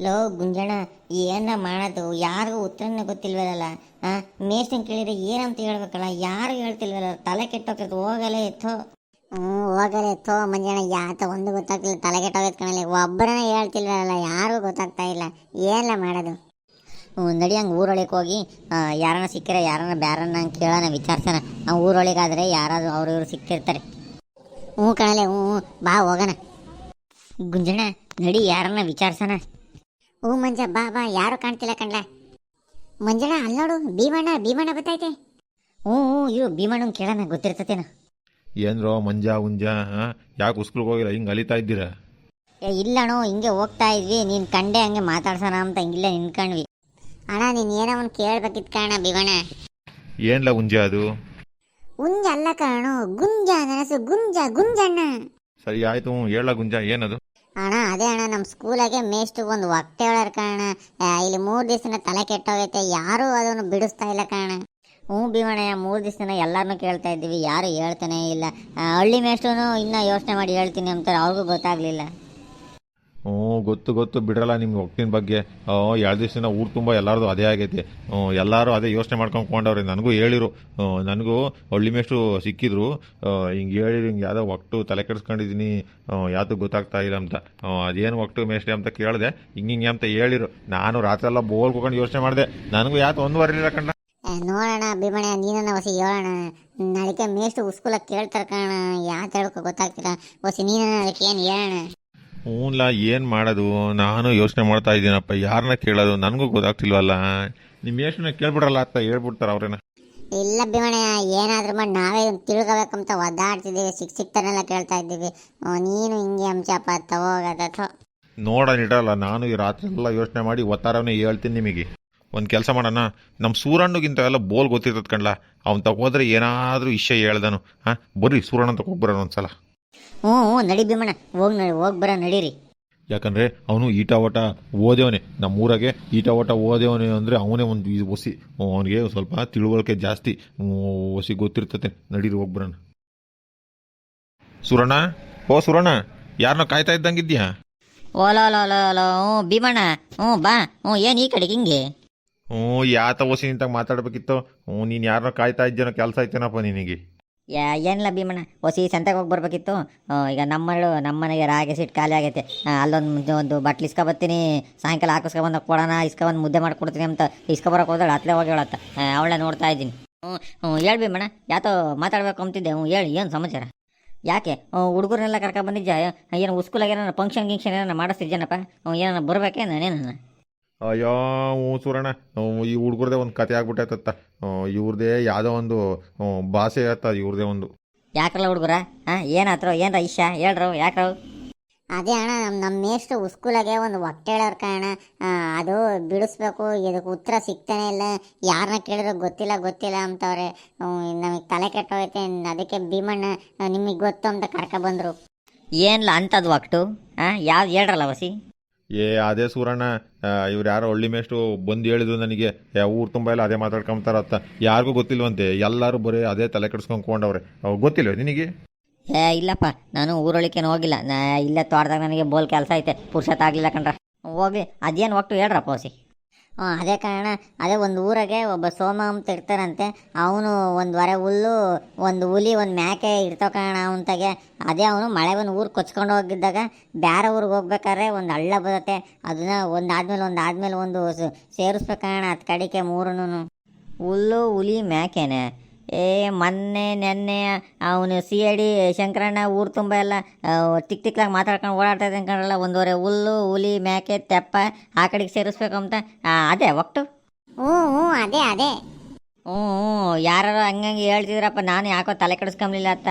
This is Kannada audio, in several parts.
ಲೋ ಗುಂಜಣ್ಣ, ಏನ ಮಾಡೋದು ಯಾರಿಗೂ ಉತ್ತರನೇ ಗೊತ್ತಿಲ್ವಲ್ಲ. ಮೇಷ್ಟ್ರನ್ನ ಕೇಳಿದ್ರೆ ಏನಂತ ಹೇಳ್ಬೇಕಲ್ಲ, ಯಾರು ಹೇಳ್ತಿಲ್ವಲ್ಲ, ತಲೆ ಕೆಟ್ಟೋಗ್ತದೆ. ಹೋಗಲೇ ಇತ್ತು. ಹೋಗಲೇ ಇತ್ತು ಮಂಜಣ್ಣ, ಯಾತ ಒಂದು ಗೊತ್ತಾಗ್ತಿಲ್ಲ, ತಲೆ ಕೆಟ್ಟೋಗೈತೆ ಕಣಲ್ಲಿ. ಒಬ್ಬರನ್ನ ಹೇಳ್ತಿಲ್ವಲ್ಲ, ಯಾರಿಗೂ ಗೊತ್ತಾಗ್ತಾ ಇಲ್ಲ. ಏನೆಲ್ಲ ಮಾಡೋದು? ನಡಿ ಹಂಗೆ ಊರೊಳಗೆ ಹೋಗಿ ಯಾರನ್ನ ಸಿಕ್ಕಿರ ಯಾರನ್ನ ಬ್ಯಾರನ್ನ ಕೇಳೋಣ, ವಿಚಾರಿಸೋಣ. ನಾವು ಊರೊಳಗಾದ್ರೆ ಯಾರಾದ್ರು ಅವ್ರು ಇವರು ಸಿಕ್ತಿರ್ತಾರೆ. ಕಣಲೆ, ಬಾ ಹೋಗೋಣ. ಗುಂಜಣ್ಣ ನಡಿ, ಯಾರನ್ನ ವಿಚಾರಿಸೋಣ. ಮಂಜ, ಬಾ ಬಾ, ಯಾರು ಕಾಣ್ತಿಲ್ಲ ಕಣ್ಲ. ಮಂಜಣ್ಣ ಅಲ್ಲಿ ನೋಡು, ಭೀಮಣ್ಣ ಬತ್ತೈತೆ. ಇವು ಭೀಮಣ್ಣನ ಕೇಳೋಣ, ಗೊತ್ತಿರ್ತತೇನ. ಏನ್ರೋ ಮಂಜ ಹುಂಜ, ಯಾಕೆ ಉಸ್ಕುಲ್ಗೆ ಹೋಗಿಲ್ಲ, ಹಿಂಗೆ ಅಲಿತಾ ಇದ್ದೀರಾ? ಇಲ್ಲಣ್ಣ, ಹಿಂಗೆ ಹೋಗ್ತಾ ಇದ್ವಿ, ನೀನು ಕಂಡೆ ಹಂಗೆ ಮಾತಾಡ್ಸೋಣ ಅಂತ ಹಿಂಗಿಲ್ಲ ನಿನ್ಕಂಡ್ವಿ. ಅಣ್ಣ ನೀನು ಏನೋ ಒಂದು ಕೇಳ್ಬೇಕಿತ್ತು ಕಣ ಭೀಮಣ್ಣ. ಏನ್ಲ ಹುಂಜ ಅದು? ಹುಂಜ ಅಲ್ಲ ಕಣು, ಗುಂಜ, ನನಸು ಗುಂಜಣ್ಣ. ಸರಿ ಆಯ್ತು, ಹೇಳ ಗುಂಜ, ಏನದು? ಅಣ್ಣ ಅದೇ ಅಣ್ಣ, ನಮ್ಮ ಸ್ಕೂಲಾಗೆ ಮೇಷ್ಟ್ರು ಒಂದು ಹೊಟ್ಟೆ ಹೇಳಾರ ಕಣ. ಇಲ್ಲಿ 3 ದಿವಸನ ತಲೆ ಕೆಟ್ಟೋಗೈತೆ, ಯಾರೂ ಅದನ್ನು ಬಿಡಿಸ್ತಾ ಇಲ್ಲ ಕಣ. ಭೀಮಣ್ಣಯ್ಯ, 3 ದಿವಸನ ಎಲ್ಲರನ್ನೂ ಕೇಳ್ತಾ ಇದ್ದೀವಿ, ಯಾರು ಹೇಳ್ತಾನೆ ಇಲ್ಲ. ಹಳ್ಳಿ ಮೇಷ್ಟ್ರು ಇನ್ನೂ ಯೋಚನೆ ಮಾಡಿ ಹೇಳ್ತೀನಿ ಅಂತಾರೆ, ಅವ್ರಿಗೂ ಗೊತ್ತಾಗ್ಲಿಲ್ಲ. ಗೊತ್ತು ಬಿಡಲ್ಲ ನಿಮ್ಗೆ ಹೊಟ್ಟಿನ ಬಗ್ಗೆ. 2 ದಿವಸ ಊರು ತುಂಬ ಎಲ್ಲರದು ಅದೇ ಆಗೈತಿ. ಎಲ್ಲರೂ ಅದೇ ಯೋಚನೆ ಮಾಡ್ಕೊಂಡ್ಕೊಂಡವ್ರೆ. ನನಗೂ ಹೇಳಿರು, ನನಗೂ ಹಳ್ಳಿ ಮೇಷ್ಟ್ರು ಸಿಕ್ಕಿದ್ರು. ಹಿಂಗೆ ಹೇಳಿರು, ಹಿಂಗೆ ಯಾವುದೋ ಒಟ್ಟು ತಲೆ ಕೆಡಿಸ್ಕೊಂಡಿದ್ದೀನಿ, ಯಾವುದು ಗೊತ್ತಾಗ್ತಾ ಇಲ್ಲ ಅಂತ. ಅದೇನು ಒಟ್ಟು ಮೇಷ್ಟ್ರಿ ಅಂತ ಕೇಳಿದೆ, ಹಿಂಗೆ ಅಂತ ಹೇಳಿರು. ನಾನು ರಾತ್ರಿ ಎಲ್ಲ ಬೋಲ್ಕೊಂಡು ಯೋಚನೆ ಮಾಡಿದೆ, ನನಗೂ ಯಾಕೆ ಒಂದು ಬರಲಿಲ್ಲ ಕಂಡ. ನೋಡೋಣ ಭೀಮಣ್ಣ, ನೀನನ್ನ ಹೊಸಿ ಹೇಳೋಣ. ನಾಳಿಕೆ ಮೇಷ್ಟ್ರು ಉಸ್ಕೂಲ ಕೇಳ್ತಾರೆ ಕಣ, ಯಾಕೆ ಹೇಳ್ಕೊ ಗೊತ್ತಾಗ್ತೀರ. ಹೊಸಿ ನೀನನ್ನ ಅದಕ್ಕೆ ಏನು ಹೇಳೋಣ. ಹ್ಞೂನ್ಲ, ಏನು ಮಾಡೋದು, ನಾನು ಯೋಚನೆ ಮಾಡ್ತಾ ಇದ್ದೀನಪ್ಪ, ಯಾರನ್ನ ಕೇಳೋದು ನನಗೂ ಗೊತ್ತಾಗ್ತಿಲ್ವಲ್ಲ. ನಿಮ್ಮ ಯೋಚನೆ ಕೇಳ್ಬಿಡ್ರಲ್ಲ ಅಂತ ಹೇಳ್ಬಿಡ್ತಾರೆ ಅವ್ರೇನ. ಇಲ್ಲ ಭೀಮಣ್ಣ, ಏನಾದ್ರೂ ಮಾಡಿ ನಾವೇ ತಿಳ್ಕೋಬೇಕಂತ ಒದ್ದಾಡ್ತಿದ್ದೀವಿ, ಸಿಕ್ತಾನೆಲ್ಲ ಕೇಳ್ತಾ ಇದ್ದೀವಿ. ನೀನು ಹಿಂಗೆ ಅಂಚಪ್ಪ ತಗೋಗತ್ತ. ನೋಡೋಣಿಡಲ್ಲ, ನಾನು ಈ ರಾತ್ರಿ ಎಲ್ಲ ಯೋಚನೆ ಮಾಡಿ ಒತ್ತಾರವನ್ನೇ ಹೇಳ್ತೀನಿ ನಿಮಗೆ. ಒಂದು ಕೆಲಸ ಮಾಡೋಣ, ನಮ್ಮ ಸೂರಣ್ಣಗಿಂತ ಎಲ್ಲ ಬೋಲ್ ಗೊತ್ತಿರ್ತದೆ ಕಣ್ಲ, ಅವ್ನು ತಗೋದ್ರೆ ಏನಾದರೂ ವಿಷಯ ಹೇಳ್ದನು. ಬರ್ರಿ ಸೂರಣ್ಣ ಅಂತ ಹೋಗ್ಬರೋಣ ಒಂದ್ಸಲ. ನಡಿ ಭೀಮಣ್ಣ, ಹೋಗಿ ಬರ ನಡೀರಿ. ಯಾಕಂದರೆ ಅವನು ಈಟ ಓಟ ಓದೇವನೇ, ನಮ್ಮೂರಾಗೆ ಈಟ ಓಟ ಓದೇವನೇ ಅಂದರೆ ಅವನೇ ಒಂದು ಒಸಿ, ಅವನಿಗೆ ಸ್ವಲ್ಪ ತಿಳುವಳಿಕೆ ಜಾಸ್ತಿ, ಒಸಿ ಗೊತ್ತಿರ್ತತೆ. ನಡೀರಿ ಹೋಗ್ಬರೋಣ. ಸೂರಣ್ಣ, ಸೂರಣ್ಣ, ಯಾರನ್ನ ಕಾಯ್ತಾ ಇದ್ದಂಗಿದ್ಯಾ? ಓಲೋ ಭೀಮಣ್ಣ, ಬಾ. ಏನು ಈ ಕಡೆಗೆ ಹಿಂಗೆ? ಯಾತ ಒಸಿ ನಿಂತಾಗ ಮಾತಾಡ್ಬೇಕಿತ್ತು. ನೀನು ಯಾರನ್ನ ಕಾಯ್ತಾ ಇದ್ದೇನೋ, ಕೆಲಸ ಐತೇನಪ್ಪ ನಿನಗೆ? ಏನಿಲ್ಲ ಭೀಮಣ್ಣ, ಹೊಸಿ ಸಂತೆಗೆ ಹೋಗಿ ಬರ್ಬೇಕಿತ್ತು. ಈಗ ನಮ್ಮನೆಗೆ ರಾಗಿ ಸಿಟ್ಟು ಖಾಲಿ ಆಗೈತೆ. ಅಲ್ಲೊಂದು ಬಟ್ಲು ಇಸ್ಕೊಬತ್ತೀನಿ, ಸಾಯಂಕಾಲ ಹಾಕಿಸ್ಕೊಬಂದು ಕೊಡೋಣ, ಇಸ್ಕೊಬಂದು ಮುದ್ದೆ ಮಾಡ್ಕೊಡ್ತೀನಿ ಅಂತ ಇಸ್ಕೊಬರಕ್ಕೆ ಹೋದಳು. ಅತ್ಲೇ ಹೋಗಿ ಹೇಳತ್ತ, ಅವಳೇ ನೋಡ್ತಾ ಇದ್ದೀನಿ. ಹೇಳಿ ಭೀಮಣ್ಣ, ಯಾತೋ ಮಾತಾಡ್ಬೇಕು ಅಂತಿದ್ದೆ. ಹೇಳಿ, ಏನು ಸಮಾಚಾರ? ಯಾಕೆ ಹುಡುಗರನ್ನೆಲ್ಲ ಕರ್ಕೊಬಂದಿದ್ಯಾ? ಏನು ಉಸ್ಕೂಲಾಗ ಏನಾರ ಫಂಕ್ಷನ್ ಗಿಂಕ್ಷನ್ ಏನಾರ ಮಾಡಿಸ್ತಿದ್ದೇನಪ್ಪ? ಏನಾರ ಬರ್ಬೇಕೇ ನಾನೇನ? ಅಯ್ಯೋ ಸೂರಣ್ಣ, ಈ ಹುಡುಗರದೇ ಒಂದು ಕತೆ ಆಗ್ಬಿಟ್ಟೈತತ್ತ. ಇವ್ರದೇ ಯಾವುದೋ ಒಂದು ಭಾಷೆ ಆಯ್ತ ಇವ್ರದೇ ಒಂದು. ಯಾಕ್ರಲ್ಲ ಹುಡುಗರ, ಏನಾದ್ರು ಏನ್ರ ಇಷ್ಟ ಹೇಳ್ರು, ಯಾಕ್ರ? ಅದೇ ಅಣ್ಣ, ನಮ್ಮ ಮೇಷ್ಟ್ರು ಉಸ್ಕೂಲಾಗೆ ಒಂದು ಹೊಟ್ಟೆ ಹೇಳೋರು ಕಾರಣ, ಅದು ಬಿಡಿಸ್ಬೇಕು, ಇದಕ್ಕೆ ಉತ್ತರ ಸಿಗ್ತಾನೆ ಇಲ್ಲ. ಯಾರನ್ನ ಕೇಳಿದ್ರು ಗೊತ್ತಿಲ್ಲ ಅಂತವ್ರೆ. ನಮಗೆ ತಲೆ ಕೆಟ್ಟೋಗೈತೆ, ಅದಕ್ಕೆ ಭೀಮಣ್ಣ ನಿಮಗೆ ಗೊತ್ತು ಅಂತ ಕರ್ಕೊಬಂದರು. ಏನಿಲ್ಲ ಅಂಥದ್ದು ಒಟ್ಟು ಯಾವ್ದು ಹೇಳ್ರಲ್ಲ ವಸಿ. ಅದೇ ಸೂರಣ್ಣ, ಇವ್ರು ಯಾರೋ ಹಳ್ಳಿ ಮೇಷ್ಟು ಬಂದು ಹೇಳಿದ್ರು ನನಗೆ, ಊರು ತುಂಬ ಎಲ್ಲ ಅದೇ ಮಾತಾಡ್ಕೊಂತಾರತ್ತ. ಯಾರಿಗೂ ಗೊತ್ತಿಲ್ವಂತೆ, ಎಲ್ಲರೂ ಬರೀ ಅದೇ ತಲೆ ಕೆಡಿಸ್ಕೊಂಡ್ಕೊಂಡವ್ರೆ. ಗೊತ್ತಿಲ್ವ ನಿನಗೆ? ಇಲ್ಲಪ್ಪ, ನಾನು ಊರೊಳಿಕೇನು ಹೋಗಿಲ್ಲ. ಇಲ್ಲೇ ತೋಟದಾಗ ನನಗೆ ಬೋಲ್ ಕೆಲಸ ಐತೆ, ಪುರುಷತ್ ಆಗಲಿಲ್ಲ ಕಣ್ರ. ಹೋಗ್ಲಿ, ಅದೇನು ಒಟ್ಟು ಹೇಳ್ರಪ್ಪ ಹೊಸಿ. ಅದೇ ಕಾರಣ, ಅದೇ ಒಂದು ಊರಾಗೆ ಒಬ್ಬ ಸೋಮ ಅಂತ ಇರ್ತಾರಂತೆ. ಅವನು ಒಂದು ವರೆ ಹುಲ್ಲು, ಒಂದು ಹುಲಿ, ಒಂದು ಮೇಕೆ ಇರ್ತಾವ ಕಾರಣ ಅವನ್ತಾಗೆ. ಅದೇ ಅವನು ಮಳೆ ಬಂದು ಊರು ಕೊಚ್ಕೊಂಡು ಹೋಗಿದ್ದಾಗ ಬೇರೆ ಊರಿಗೆ ಹೋಗ್ಬೇಕಾದ್ರೆ ಒಂದು ಹಳ್ಳ ಬರುತ್ತೆ, ಅದನ್ನ ಒಂದಾದ್ಮೇಲೆ ಒಂದು ಸೇರಿಸ್ಬೇಕಣ್ಣ. ಅದು ಕಡೆಗೆ 3 ಹುಲ್ಲು, ಹುಲಿ, ಮೇಕೆನೆ. ನೆನ್ನೆ ಅವನು CID ಶಂಕರಣ್ಣ ಊರು ತುಂಬ ಎಲ್ಲ ತಿಕ್ಲಾಗ ಮಾತಾಡ್ಕೊಂಡು ಓಡಾಡ್ತಾ ಇದ್ದಂಗೆ ಕಣಲ್ಲ. 1 ಹುಲ್ಲು, ಹುಲಿ, ಮೇಕೆ, ತೆಪ್ಪ ಆ ಕಡೆಗೆ ಸೇರಿಸ್ಬೇಕು ಅಂತ. ಅದೇ ಒಟ್ಟು. ಅದೇ ಯಾರು ಹಂಗಂಗೆ ಹೇಳ್ತಿದ್ರಪ್ಪ, ನಾನು ಯಾಕೋ ತಲೆ ಕೆಡಿಸ್ಕೊಂಬಲಿಲ್ಲ ಅಂತ.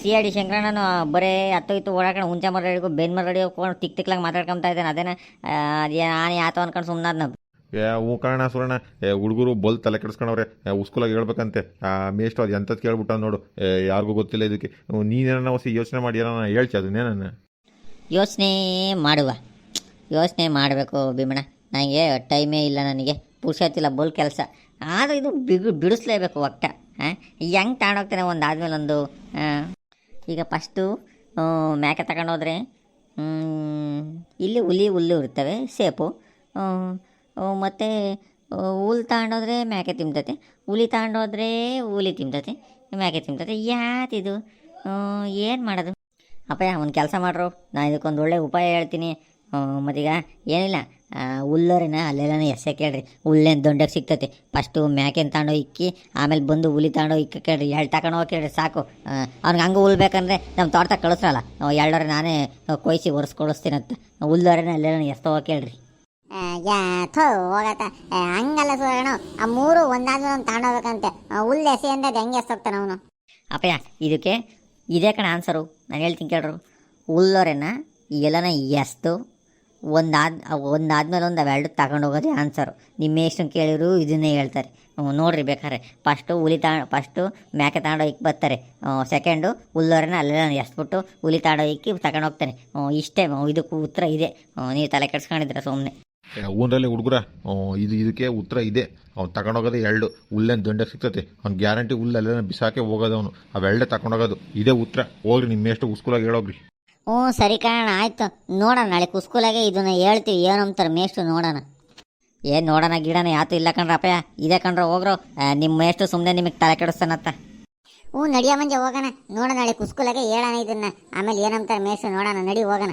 CID ಶಂಕರಣ್ಣನು ಬರೇ ಇತ್ತು ಓಡಾಡ್ಕೊಂಡು ಹುಂಚ ಮರ ಹಿಡಿಗೂ ಬೆನ್ ಮರ ಹಿಡಿಯೋ ಹೋಗ್ಕೊಂಡು ತಿಕ್ಲಾಗ ಮಾತಾಡ್ಕೊತಾ ಇದ್ದಾನೆ. ಅದೇನ ನಾನು ಯಾತೋ ಅನ್ಕೊಂಡು ಸುಮ್ಮನಾದ್ನ. ಹ್ಞೂ ಕಾರಣ ಸೂರಣ್ಣ, ಹುಡುಗರು ಬಲ್ ತಲೆ ಕೆಡಿಸ್ಕೊಂಡವ್ರೆ. ಉಸ್ಕೂಲಾಗಿ ಹೇಳ್ಬೇಕಂತೆ. ಮೇಷ್ಟು ಅದು ಎಂಥದ್ದು ಕೇಳ್ಬಿಟ್ಟ ನೋಡು, ಯಾರಿಗೂ ಗೊತ್ತಿಲ್ಲ ಇದಕ್ಕೆ. ನೀನೇನ ಹೊಸ ಯೋಚನೆ ಮಾಡಿ ಏನಾನ ಹೇಳ್ತಿ, ಅದನ್ನೇನ ಯೋಚನೆ ಮಾಡಬೇಕು ಭೀಮಣ್ಣ. ನನಗೆ ಟೈಮೇ ಇಲ್ಲ, ನನಗೆ ಪುರುಷತ್ತಿಲ್ಲ, ಬಲ್ ಕೆಲಸ. ಆದರೂ ಇದು ಬಿಡಿಸ್ಲೇಬೇಕು ಒಕ್ಕ. ಹೆಂಗೆ ತಗೊಂಡೋಗ್ತಾನೆ ಒಂದಾದ್ಮೇಲೆ ಒಂದು. ಈಗ ಫಸ್ಟು ಮೇಕೆ ತಗೊಂಡೋದ್ರೆ ಇಲ್ಲಿ ಹುಲ್ಲು ಇರ್ತವೆ ಸೇಪು. ಮತ್ತು ಹುಲ್ ತಗೊಂಡೋದ್ರೆ ಮೇಕೆ ತಿಂತತೆ, ಹುಲಿ ತಗೊಂಡೋದ್ರೆ ಹುಲಿ ತಿಂತತೆ, ಮೇಕೆ ತಿಂತತೆ. ಯಾತಿದು ಏನು ಮಾಡೋದು? ಅಪ್ಪಯ್ಯ ಒಂದು ಕೆಲಸ ಮಾಡ್ರು, ನಾನು ಇದಕ್ಕೊಂದು ಒಳ್ಳೆ ಉಪಾಯ ಹೇಳ್ತೀನಿ. ಮತ್ತೀಗ ಏನಿಲ್ಲ, ಹುಲ್ಲೋರಿನ ಅಲ್ಲೆಲ್ಲ ಎಸೆ ಕೇಳ್ರಿ, ಹುಲ್ಲೇನು ದೊಡ್ಡಗೆ ಸಿಗ್ತತೆ. ಫಸ್ಟು ಮೇಕೆನ ತಗೊಂಡೋ ಇಕ್ಕಿ, ಆಮೇಲೆ ಬಂದು ಹುಲಿ ತಗೊಂಡೋ ಇಕ್ಕ ಕೇಳ್ರಿ, ಎರಡು ತಗೊಂಡು ಹೋಗಿ ಕೇಳ್ರಿ ಸಾಕು. ಅವ್ನಿಗೆ ಹಂಗೆ ಹುಲ್ ಬೇಕಂದ್ರೆ ನಮ್ಮ ತೋಟದಾಗ ಕಳಿಸ್ರಲ್ಲ, ಎರಡೋರೆ ನಾನೇ ಕೊಯ್ಸಿ ಒರೆಸ್ಕೊಳಿಸ್ತೀನಂತ. ಹುಲ್ಲೋರಿನ ಅಲ್ಲೆಲ್ಲ ಎಸ್ತೋ ಹೋಗಿ ಕೇಳ್ರಿ. ಥೋ ಹೋಗತ್ತ ಹಂಗಲ್ಲ ಸೂರಣ, ಆ ಮೂರು ಒಂದಾದ್ಮೇಲೆ ಒಂದು ತಗೊಂಡೋಗ್ಬೇಕಂತೆ. ಹುಲ್ಲು ಎಸೆ ಅಂದದ್ದು ಹೆಂಗೆ ಎಸ್ತೋಗ್ತಾನೆ ಅವನು? ಅಪ್ಪಯ್ಯ ಇದಕ್ಕೆ ಇದೇ ಕಣ ಆನ್ಸರು. ನಾನು ಹೇಳ್ತೀನಿ ಕೇಳ್ರು, ಹುಲ್ಲೋರೆನ ಎಲ್ಲನ ಎಸ್ತು ಒಂದಾದ್ಮೇಲೆ ಒಂದು ಅವೆರಡು ತಗೊಂಡು ಹೋಗೋದೇ ಆನ್ಸರು. ನಿಮ್ಮ ಎಷ್ಟು ಕೇಳಿದ್ರು ಇದನ್ನೇ ಹೇಳ್ತಾರೆ. ನೋಡಿರಿ ಬೇಕಾದ್ರೆ ಫಸ್ಟು ಮೇಕೆ ತಗೊಂಡೋ ಇಕ್ಕಿ ಬರ್ತಾರೆ, ಸೆಕೆಂಡು ಹುಲ್ಲೋರೆನ ಅಲ್ಲೆಲ್ಲ ಎಸ್ಬಿಟ್ಟು ಹುಲಿ ತಗೊಂಡೋ ಇಕ್ಕಿ ತಗೊಂಡು ಹೋಗ್ತಾನೆ. ಇಷ್ಟೇ, ಇದಕ್ಕೂ ಉತ್ತರ ಇದೆ. ನೀವು ತಲೆ ಕೆಡ್ಸ್ಕೊಂಡಿದ್ದೀರ ಸುಮ್ಮನೆ. ಊರಲ್ಲಿ ಹುಡುಗರ ಇದಕ್ಕೆ ಉತ್ತರ ಇದೆ. ಅವ್ನು ತಗೊಂಡೋಗೋದು ಎರಡು, ಹುಲ್ಲೇನು ದಂಡ ಸಿಗ್ತತೆ. ಅವ್ನು ಗ್ಯಾರಂಟಿ ಹುಲ್ಲು ಅಲ್ಲೆಲ್ಲ ಬಿಸಾಕೆ ಹೋಗೋದು, ಅವನು ಅವೆರಡೆ ತಗೊಂಡೋಗೋದು. ಇದೇ ಉತ್ತರ. ಹೋಗ್ರಿ ನಿಮ್ಮೆಷ್ಟು ಉಸ್ಕೂಲಾಗಿ ಹೇಳೋಗ್ರಿ. ಸರಿ ಕಾರಣ ಆಯ್ತು, ನೋಡೋಣ ನಾಳೆ ಕುಸ್ಕೂಲಾಗೆ ಇದನ್ನ ಹೇಳ್ತೀವಿ ಏನಂತಾರೆ ಮೇಷ್ಟು ನೋಡೋಣ. ಏನು ನೋಡೋಣ ಗಿಡನ ಯಾತು ಇಲ್ಲ ಕಣ್ರ ಅಪ್ಪಯ್ಯ, ಇದೇ ಕಣ್ರ ಹೋಗ್ರು. ನಿಮ್ಮ ಮೇಷ್ಟು ಸುಮ್ಮನೆ ನಿಮಗೆ ತಲೆ ಕೆಡಿಸ್ತಾನತ್ತ. ನಡಿಯ ಮಂಜೆ ಹೋಗೋಣ, ನೋಡೋಣ ನಾಳೆ ಕುಸ್ಕೂಲಾಗೆ ಹೇಳೋಣ ಇದನ್ನ, ಆಮೇಲೆ ಏನಂತಾರೆ ಮೇಷ್ಟು ನೋಡೋಣ, ನಡಿ ಹೋಗೋಣ.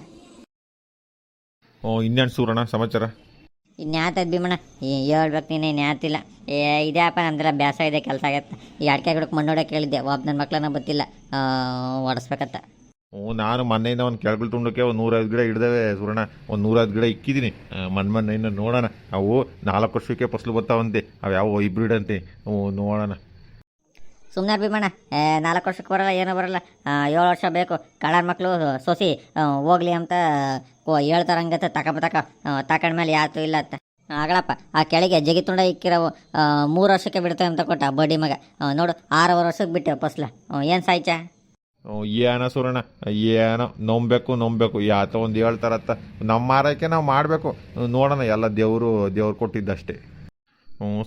ಇನ್ನೇನು ಸೂರಣ ಸಮಾಚಾರ? ಇನ್ಯಾತದ್ ಭೀಮಣ್ಣ ಹೇಳ್ಬೇಕು ನೀನು, ಇನ್ಯಾತಿಲ್ಲ. ಇದೇ ಅಪ್ಪ ನಮ್ದೆಲ್ಲ ಬೇಸ ಇದೆ, ಕೆಲಸ ಆಗತ್ತೆ. ಈ ಅಡಿಕೆ ಗಿಡಕ್ಕೆ ಮಣ್ಣು ಹೊಡಕ್ಕೆ ಕೇಳಿದ್ದೆ, ಒಬ್ಬ ನನ್ನ ಮಕ್ಳನ್ನ ಗೊತ್ತಿಲ್ಲ ಓಡಿಸ್ಬೇಕತ್ತ. ನಾನು ಮೊನ್ನೆಯಿಂದ ಒಂದು ಕೆಳಗಲ್ ತುಂಡಕ್ಕೆ ಒಂದು 150 ಗಿಡ ಹಿಡ್ದೇವೆ ಸೂರಣ. ಒಂದು 150 ಗಿಡ ಇಕ್ಕಿದ್ದೀನಿ. ಮೊನ್ನೆಯಿಂದ ನೋಡೋಣ. ಅವು 4 ವರ್ಷಕ್ಕೆ ಫಸಲು ಬರ್ತಾವಂತೆ, ಅವು ಯಾವ ಹೈಬ್ರಿಡ್ ಅಂತೆ. ನೋಡೋಣ. ಸುಮ್ಮನೆ ಭೀಮಣ್ಣ, 4 ವರ್ಷಕ್ಕೆ ಬರಲ್ಲ, ಏನೂ ಬರಲ್ಲ. 7 ವರ್ಷ ಬೇಕು. ಕಳ್ಳರ ಮಕ್ಕಳು ಸೊಸಿ ಹೋಗ್ಲಿ ಅಂತ ಹೇಳ್ತಾರಂಗತ್ತೆ. ತಕೊಂಡ್ಮೇಲೆ ಯಾತು ಇಲ್ಲ ಅಂತ ಆಗಲಪ್ಪ. ಆ ಕೆಳಗೆ ಜಗಿ ತುಂಡ ಇಕ್ಕಿರವು 3 ವರ್ಷಕ್ಕೆ ಬಿಡ್ತೇವೆ ಅಂತ ಕೊಟ್ಟ ಬಡ್ಡಿ ಮಗ. ನೋಡು 6 ವರ್ಷಕ್ಕೆ ಬಿಟ್ಟೆ ಫಸ್ಲ. ಏನು ಸಾಯ್ಚ? ಏನೋ ಸೂರಣ, ಏನೋ ನಂಬಬೇಕು ಯಾತ ಒಂದು ಹೇಳ್ತಾರತ್ತ. ನಮ್ಮ ಆರೈಕೆ ನಾವು ಮಾಡಬೇಕು. ನೋಡೋಣ, ಎಲ್ಲ ದೇವರು ಕೊಟ್ಟಿದ್ದಷ್ಟೇ.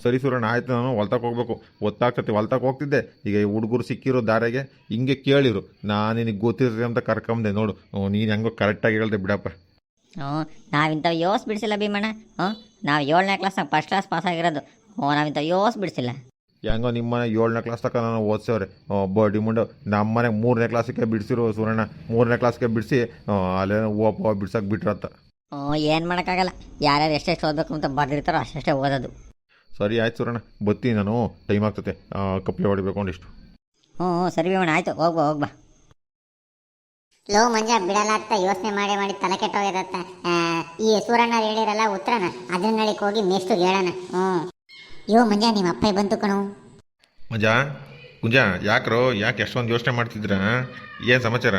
ಸರಿ ಸೂರಣ್ಣ ಆಯ್ತು. ನಾನು ಹೊಲ್ತಕ್ಕೆ ಹೋಗ್ಬೇಕು, ಒತ್ತಾಗ್ತತಿ. ಹೊಲ್ತಕ್ಕೆ ಹೋಗ್ತಿದ್ದೆ, ಈಗ ಹುಡುಗರು ಸಿಕ್ಕಿರೋ ದಾರಿಗೆ ಹಿಂಗೆ ಕೇಳಿರು. ನಾನು ನಿನಗೆ ಗೊತ್ತಿರ್ತೀವಿ ಅಂತ ಕರ್ಕೊಂಡೆ. ನೋಡು, ನೀನು ಹೆಂಗೋ ಕರೆಕ್ಟಾಗಿ ಹೇಳ್ದೆ ಬಿಡಪ್ಪ. ನಾವಿಂಥವು ಯೋಸ್ ಬಿಡಿಸಿಲ್ಲ ಭೀಮಣ್ಣ. ನಾವು 7ನೇ ಕ್ಲಾಸ್ನಾಗ ಫಸ್ಟ್ ಕ್ಲಾಸ್ ಪಾಸ್ ಆಗಿರೋದು. ನಾವಿಂಥವು ಯೋಸ್ ಬಿಡಿಸಿಲ್ಲ. ಹೆಂಗೋ ನಿಮ್ಮನೆ 7ನೇ ಕ್ಲಾಸ್ ತನಕ ನಾನು ಓದಿಸೋರೆ ಬಡ್ಡಿ ಮುಂಡೆ. ನಮ್ಮನೆಗೆ 3ನೇ ಕ್ಲಾಸಿಗೆ ಬಿಡಿಸಿರು ಸೂರಣ್ಣ. 3ನೇ ಕ್ಲಾಸ್ಗೆ ಬಿಡಿಸಿ ಅಲ್ಲೇ ಓಪ ಬಿಡ್ಸಕ್ಕೆ ಬಿಟ್ರತ್ತ. ಏನು ಮಾಡೋಕ್ಕಾಗಲ್ಲ, ಯಾರ್ಯಾರು ಎಷ್ಟೆಷ್ಟು ಓದಬೇಕು ಅಂತ ಬರ್ದಿರ್ತಾರೋ ಅಷ್ಟೇ ಓದೋದು. ಸರಿ ಆಯ್ತು ಸೂರಣ್ಣ, ಬತ್ತೀನಿ ನಾನು. ಟೈಮ್ ಆಗ್ತತೆ, ಕಪ್ಪೆ ಹೊಡಿಬೇಕು ಒಂದಿಷ್ಟು. ಸರಿ ಭೀಮಣ್ಣ ಆಯಿತು, ಹೋಗ್ಬಾ. ಲೋ ಮಂಜ ಬಿಡಲ್ಲ ಅಂತ ಯೋಚನೆ ಮಾಡಿ ತಲೆ ಕೆಟ್ಟೋಗಿರತ್ತ. ಈ ಸೂರಣ್ಣ ಹೇಳಿರಲ್ಲ ಉತ್ತರನ, ಅದನ್ನ ನಳಿಕ್ ಹೋಗಿ ಮೇಷ್ಟಿಗೆ ಹೇಳೋಣ. ಮಂಜ ನಿಮ್ಮ ಅಪ್ಪ ಬಂತು ಕಣು. ಕುಂಜ ಯಾಕೆ ಎಷ್ಟೊಂದು ಯೋಚನೆ ಮಾಡ್ತಿದ್ರ? ಏನು ಸಮಾಚಾರ?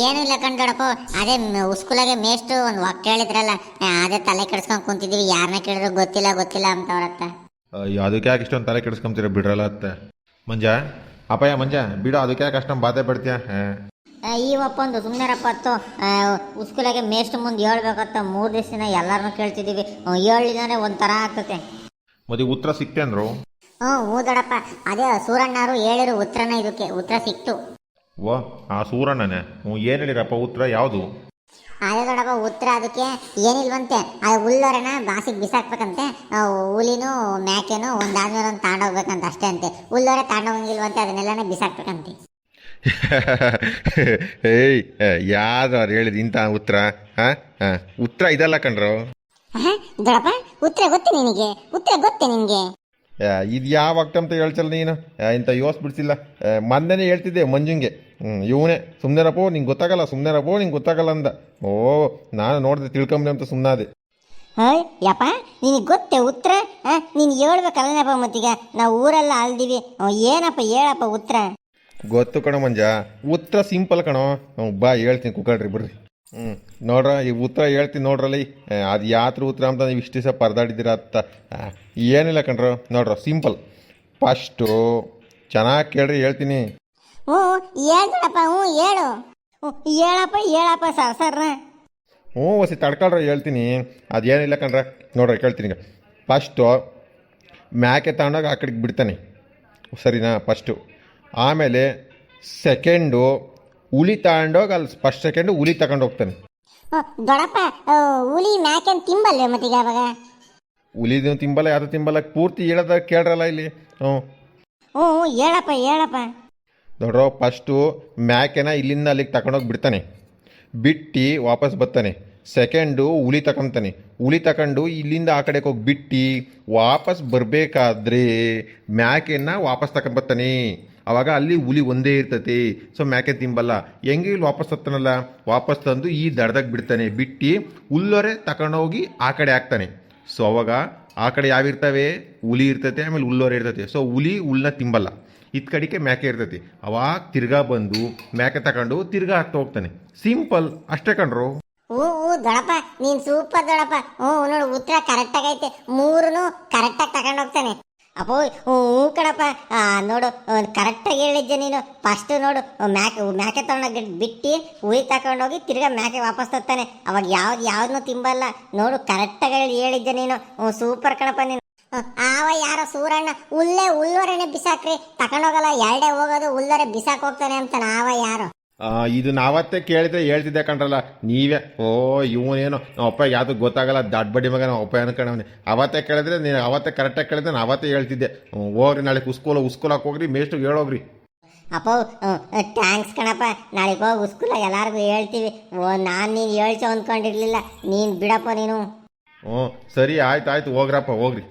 ಏನಿಲ್ಲ ಕಣ್ದೊಡಪ್ಪು, ಅದೇ ಸ್ಕೂಲಾಗೆ ಮೇಷ್ಟು ಒಂದು ವಾಕ್ಯ ಹೇಳಿದ್ರಲ್ಲ, ಅದೇ ತಲೆ ಕೆಡಿಸ್ಕೊಂಡು ಕುಂತಿದ್ದೀವಿ. ಯಾರನ್ನ ಕೇಳಿದ್ರು ಗೊತ್ತಿಲ್ಲ ಅಂತವ್ರತ್ತ. ಅದಕ್ಕೆ ಯಾಕೆ ಇಷ್ಟೊಂದು ತಲೆ ಕೆಡಿಸ್ಕೊಂತೀರ? ಬಿಡ್ರಲ್ಲ ಅತ್ತ. ಮಂಜ ಬಿಡು, ಅದಕ್ಕೆ ಯಾಕೆ ಅಷ್ಟೊಂದು ಬಾಧೆ ಪಡ್ತೀಯ? ಈ ಒಪ್ಪೊಂದು ಸುಮ್ಮನೆರಪ್ಪ ಅತ್ತು. ಸ್ಕೂಲಾಗೆ ಮೇಷ್ಟು ಮುಂದೆ ಹೇಳ್ಬೇಕತ್ತ. 3 ದಿವಸದಿಂದ ಎಲ್ಲರನ್ನೂ ಕೇಳ್ತಿದ್ದೀವಿ, ಹೇಳಿದಾನೆ ಒಂಥರ ಆಗ್ತತೆ. ಮತ್ತೆ ಉತ್ತರ ಸಿಕ್ತೆ ಅಂದ್ರು? ಹ್ಞೂ ದೊಡಪ್ಪ, ಅದೇ ಸೂರಣ್ಣರು ಹೇಳಿರು ಉತ್ತರನ, ಇದಕ್ಕೆ ಉತ್ತರ ಸಿಕ್ತು. ಆ ಸೂರಣ್ಣನೇ ಏನು ಹೇಳಿರಪ್ಪ? ಉತ್ತರ ಯಾವುದು? ಅದೇ ದೊಡ್ಡಪ್ಪ ಉತ್ತರ ಅದಕ್ಕೆ ಏನಿಲ್ವಂತೆ, ಅದು ಹುಲ್ಲೋರನ ಬಾಸಿಗೆ ಬಿಸಾಕ್ಬೇಕಂತೆ. ಹುಲಿನೂ ಮೇಕೆನೂ ಒಂದಾದ್ಮೇಲೆ ಒಂದು ತಗೊಂಡೋಗ್ಬೇಕಂತ ಅಷ್ಟೇ ಅಂತೆ. ಹುಲ್ಲೋರೆ ತಗೊಂಡೋಗಂಗಿಲ್ವಂತೆ, ಅದನ್ನೆಲ್ಲನೇ ಬಿಸಾಕ್ಬೇಕಂತೆ. ಯಾವ್ದು ಹೇಳಿದ್ ಇಂಥ ಉತ್ತರ? ಉತ್ತರ ಇದಲ್ಲ ಕಣ್ರು. ದೊಡ್ಡಪ್ಪ ಉತ್ತರ ಗೊತ್ತೇ ನಿನಗೆ? ಇದು ಯಾವ ಅಂತ ಹೇಳ್ತಲ್ಲ ನೀನು. ಇಂಥ ಯೋಸ್ ಬಿಡ್ಸಿಲ್ಲ. ಮೊನ್ನೆನೇ ಹೇಳ್ತಿದ್ದೆ ಮಂಜುಂಗೆ, ಇವನೇ ಸುಮ್ಮನೆರಪ್ಪೋ ನಿಂಗೆ ಗೊತ್ತಾಗಲ್ಲ ಅಂದ. ನಾನು ನೋಡಿದೆ ತಿಳ್ಕೊಂಬೆ ಅಂತ ಸುಮ್ಮನಾದೆ. ಯಪ್ಪ ನಿನಗೆ ಗೊತ್ತೇ ಉತ್ತರ? ನೀನು ಹೇಳ್ಬೇಕಲ್ಲಪ್ಪ. ಮತ್ತೀಗ ನಾವು ಊರೆಲ್ಲ ಅಲ್ದಿವಿ. ಏನಪ್ಪ ಹೇಳಪ್ಪ ಉತ್ತರ? ಗೊತ್ತು ಕಣೋ ಮಂಜ, ಉತ್ತರ ಸಿಂಪಲ್ ಕಣೋ. ಬಾ ಹೇಳ್ತೀನಿ, ಕುಕ್ಕಳ್ರಿ ಬರ್ರಿ. ನೋಡ್ರ ಈ ಉತ್ತರ ಹೇಳ್ತೀನಿ ನೋಡ್ರಲ್ಲಿ. ಅದು ಯಾತ್ರ ಉತ್ತರ ಅಂತ ನೀವು ಇಷ್ಟು ದಿವಸ ಪರದಾಡಿದ್ದೀರ ಅಂತ. ಏನಿಲ್ಲ ಕಣ್ರು, ನೋಡ್ರ ಸಿಂಪಲ್. ಫಸ್ಟು ಚೆನ್ನಾಗಿ ಕೇಳ್ರಿ, ಹೇಳ್ತೀನಿ. ಹೇಳಪ್ಪ. ಹೇಳಪ್ಪ ಸರ್. ಹೊಸಿ ತಡ್ಕೊಳ್ರ, ಹೇಳ್ತೀನಿ. ಅದೇನಿಲ್ಲ ಕಣ್ರ, ನೋಡ್ರಿ ಕೇಳ್ತೀನಿ. ಈಗ ಫಸ್ಟು ಮ್ಯಾಕೆ ತಗೊಂಡಾಗ ಆ ಕಡೆಗೆ ಬಿಡ್ತಾನೆ, ಸರಿನಾ? ಫಸ್ಟು. ಆಮೇಲೆ ಸೆಕೆಂಡು ಹುಲಿ ತಗೊಂಡೋಗಿ ಅಲ್ಲಿ ಫಸ್ಟ್ ಸೆಕೆಂಡ್ ಹುಲಿ ತಗೊಂಡು ಹೋಗ್ತಾನೆ. ದೊಡ್ಡಪ್ಪ ಹುಲಿ ಮ್ಯಾಕೆನ್ ತಿಂಬಲ್ವೇ ಮತ್ತೀಗ ಅವಾಗ? ಹುಲಿದು ತಿಂಬಲ್ಲ, ಯಾವುದು ತಿಂಬಲ್ಲ, ಪೂರ್ತಿ ಹೇಳೋದ ಕೇಳ್ರಲ್ಲ ಇಲ್ಲಿ. ಹ್ಞೂ ಹ್ಞೂ ಹೇಳಪ್ಪ ಹೇಳಪ್ಪ. ನೋಡ್ರೋ, ಫಸ್ಟು ಮ್ಯಾಕೆನ ಇಲ್ಲಿಂದ ಅಲ್ಲಿಗೆ ತಗೊಂಡೋಗಿ ಬಿಡ್ತಾನೆ, ಬಿಟ್ಟು ವಾಪಸ್ ಬರ್ತಾನೆ. ಸೆಕೆಂಡು ಹುಲಿ ತಗೊಂತಾನೆ, ಹುಲಿ ತಗೊಂಡು ಇಲ್ಲಿಂದ ಆ ಕಡೆಗೆ ಹೋಗಿ ಬಿಟ್ಟು ವಾಪಸ್ ಬರಬೇಕಾದ್ರೆ ಮ್ಯಾಕೆನ ವಾಪಸ್ ತಗೊಂಡ್ಬರ್ತಾನೆ. ಅವಾಗ ಅಲ್ಲಿ ಹುಲಿ ಒಂದೇ ಇರ್ತೈತಿ, ಸೊ ಮ್ಯಾಕೆ ತಿಂಬಲ್ಲ. ಹೆಂಗೆ ಇಲ್ಲಿ ವಾಪಸ್ ತತ್ತಾನಲ್ಲ, ವಾಪಸ್ ತಂದು ಈ ದಡದಾಗ ಬಿಡ್ತಾನೆ, ಬಿಟ್ಟು ಹುಲ್ಲೊರೆ ತಗೊಂಡೋಗಿ ಆ ಕಡೆ ಹಾಕ್ತಾನೆ. ಸೊ ಅವಾಗ ಆ ಕಡೆ ಯಾವಿರ್ತವೆ, ಹುಲಿ ಇರ್ತೈತೆ, ಆಮೇಲೆ ಹುಲ್ಲೊರೆ ಇರ್ತೈತೆ. ಸೊ ಹುಲಿ ಹುಲ್ಲನ್ನ ತಿಂಬಲ್ಲ, ಇತ್ ಕಡೆಗೆ ಮ್ಯಾಕೆ ಇರ್ತೈತಿ. ಅವಾಗ ತಿರ್ಗಾ ಬಂದು ಮ್ಯಾಕೆ ತಗೊಂಡು ತಿರ್ಗಾ ಹಾಕ್ತಾ ಹೋಗ್ತಾನೆ. ಸಿಂಪಲ್ ಅಷ್ಟೇ ಕಣ್ರು. ಹ್ಞೂ ದೊಡ್ಡಪ್ಪ, ನೀನ್ ಸೂಪರ್ ದೊಡ್ಡಪ್ಪ. ಹ್ಞೂ ನೋಡು, ಉತ್ತರ ಕರೆಕ್ಟಾಗಿ ಐತೆ, ಮೂರನ್ನು ಕರೆಕ್ಟಾಗಿ ತಗೊಂಡು ಹೋಗ್ತಾನೆ. ಅಪ್ಪೋ ಹ್ಞೂ ಕಣಪ್ಪ. ನೋಡು ಕರೆಕ್ಟಾಗಿ ಹೇಳಿದ್ದೆ ನೀನು. ಫಸ್ಟ್ ನೋಡು, ಮ್ಯಾಕೆ ತಗೊಂಡೋಗಿ ಬಿಟ್ಟು ಹುಳಿ ತಗೊಂಡೋಗಿ ತಿರ್ಗಾ ಮ್ಯಾಕೆ ವಾಪಸ್ ತರ್ತಾನೆ. ಅವಾಗ ಯಾವ್ದನ್ನೂ ತಿಂಬಲ್ಲ. ನೋಡು ಕರೆಕ್ಟಾಗಿ ಹೇಳಿದ್ದೆ ನೀನು. ಸೂಪರ್ ಕಣಪ್ಪ ನೀನು. ಆವ ಯಾರೋ ಸೂರಣ್ಣ ಹುಲ್ಲೋರೆನೆ ಬಿಸಾಕ್ರಿ ತಗೊಂಡೋಗಲ್ಲ, ಎರಡೇ ಹೋಗೋದು, ಹುಲ್ಲೋರೆ ಬಿಸಾಕ್ ಹೋಗ್ತಾನೆ ಅಂತ ಆವ ಯಾರು. ಇದು ನಾವತ್ತೇ ಕೇಳಿದ್ರೆ ಹೇಳ್ತಿದ್ದೆ ಕಣ್ರಲ್ಲ ನೀವೇ. ಇವನೇನು ನಮ್ಮ ಅಪ್ಪ ಯಾವುದು ಗೊತ್ತಾಗಲ್ಲ, ದಡ್ ಬಡ್ಡಿ ಮಗ ನಮ್ಮ ಅಪ್ಪ ಅನ್ಕೊಂಡವನೆ. ಅವತ್ತೇ ಕೇಳಿದ್ರೆ ನೀನು ಅವತ್ತೇ ಕರೆಕ್ಟಾಗಿ ಕೇಳಿದ್ರೆ ನಾನು ಅವತ್ತೇ ಹೇಳ್ತಿದ್ದೆ. ಹೋಗ್ರಿ ನಾಳೆ ಉಸ್ಕೂಲಕ್ಕೆ ಹೋಗ್ರಿ, ಮೇಷ್ಟ್ರಿಗೆ ಹೇಳೋಗ್ರಿ. ಅಪ್ಪ ಥ್ಯಾಂಕ್ಸ್ ಕಣಪ್ಪ. ನಾಳೆಗೆ ಹೋಗಿ ಉಸ್ಕೂಲ ಎಲ್ಲಾರ್ಗು ಹೇಳ್ತೀವಿ. ನಾನು ನೀನು ಹೇಳ್ಸೋ ಅಂದ್ಕೊಂಡಿರ್ಲಿಲ್ಲ. ನೀನು ಬಿಡಪ್ಪ ನೀನು. ಸರಿ ಆಯ್ತು ಹೋಗ್ರಪ್ಪ ಹೋಗ್ರಿ.